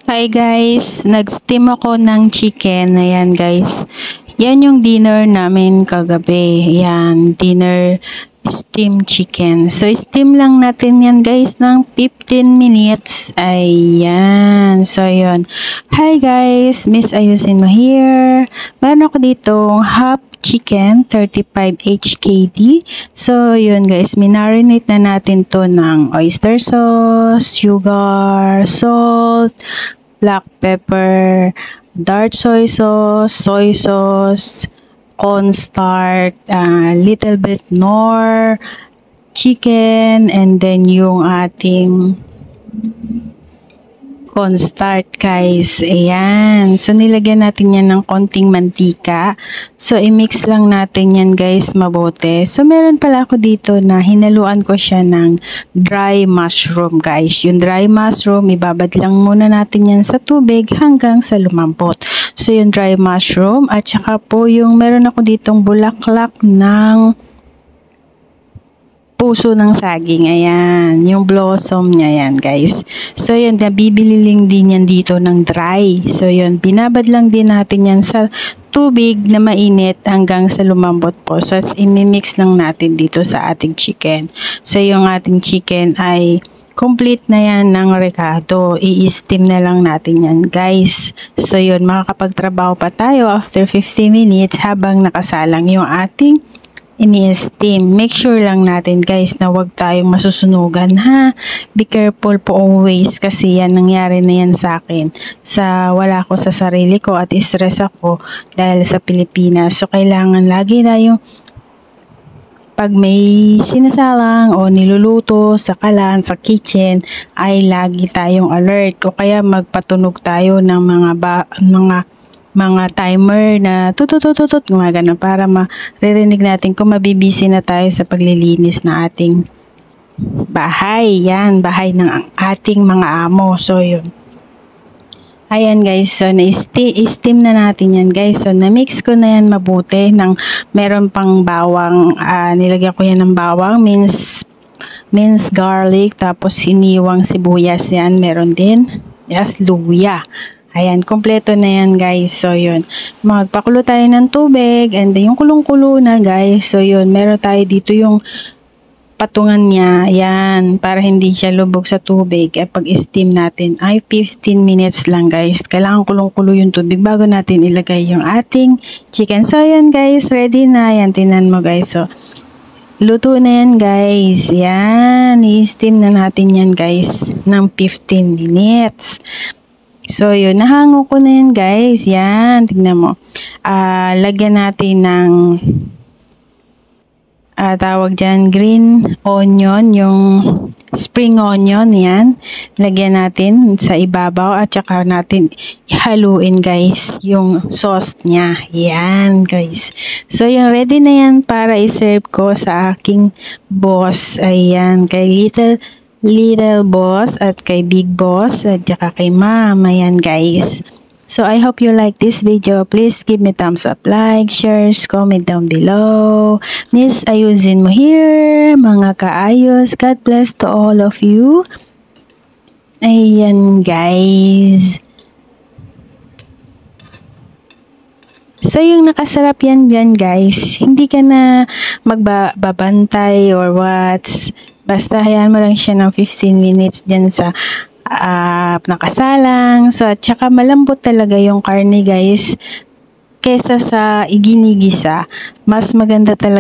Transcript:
Hi guys, nag-steam ako ng chicken. Ayan guys. Yan yung dinner namin kagabi. Ayan, dinner steam chicken. So, steam lang natin yan guys ng 15 minutes. Ayan. So, yun. Hi guys, Miss Ayusin mo here. Meron ako ditong half chicken, 35 HKD. So, yun guys, minarinate na natin to ng oyster sauce, sugar, salt, black pepper, dark soy sauce, cornstarch, little bit nor, chicken, and then yung ating cornstarch guys. Ayan. So, nilagyan natin yan ng konting mantika. So, i-mix lang natin yan guys mabuti. So, meron pala ako dito na hinaluan ko siya ng dry mushroom guys. Yung dry mushroom, ibabad lang muna natin yan sa tubig hanggang sa lumambot. So, yung dry mushroom at saka po yung meron ako ditong bulaklak ng puso ng saging. Ayan. Yung blossom niya yan, guys. So, yun. Nabibili lang din yan dito ng dry. So, yun. Binabad lang din natin yan sa tubig na mainit hanggang sa lumambot po. So, imimix lang natin dito sa ating chicken. So, yung ating chicken ay complete na yan ng recado. I-steam na lang natin yan, guys. So, yun. Makakapagtrabaho pa tayo after 50 minutes habang nakasalang yung ating ini-steam. Make sure lang natin guys na wag tayong masusunugan ha. Be careful po always kasi yan nangyari na yan sa akin. Wala ko sa sarili ko at stress ako dahil sa Pilipinas. So kailangan lagi na yung pag may sinasalang o niluluto sa kalan, sa kitchen, ay lagi tayong alert o kaya magpatunog tayo ng mga timer na tututututut gumagano para maririnig natin kung mabibisi na tayo sa paglilinis na ating bahay. Yan, bahay ng ating mga amo. So, yun. Ayan guys, so na-steam na natin yan guys. So, na-mix ko na yan mabuti ng meron pang bawang, nilagyan ko yan ng bawang, minced garlic, tapos hiniwang sibuyas yan, meron din. Yes, luya. Ayan, kompleto na yan guys. So, yun. Magpakulo tayo ng tubig and then yung kulong-kulo na guys. So, yun. Meron tayo dito yung patungan niya. Ayan, para hindi siya lubog sa tubig. At pag-steam natin ay 15 minutes lang guys. Kailangan kulong-kulo yung tubig bago natin ilagay yung ating chicken. So, ayan guys. Ready na. Ayan, tinan mo guys. So, luto na yan guys. Yan. I-steam na natin yan guys ng 15 minutes. So, yun. Nahango ko na yan, guys. Yan. Tignan mo. Lagyan natin ng tawag dyan, green onion, yung spring onion. Yan. Lagyan natin sa ibabaw at saka natin haluin, guys, yung sauce niya. Yan, guys. So, yung ready na yan para i-serve ko sa aking boss. Ayan. Kay Little Boss at kay Big Boss at saka kay Ma'am. Ayan guys. So I hope you like this video. Please give me thumbs up, like, shares, comment down below. Miss Ayusin mo here. Mga kaayos. God bless to all of you. Ayan guys. So, yung nakasarap yan dyan guys. Hindi ka na magbabantay or what. Basta hayaan mo lang siya ng 15 minutes dyan sa nakasalang. So, at saka malambot talaga yung karne guys. Kesa sa iginigisa, mas maganda talaga.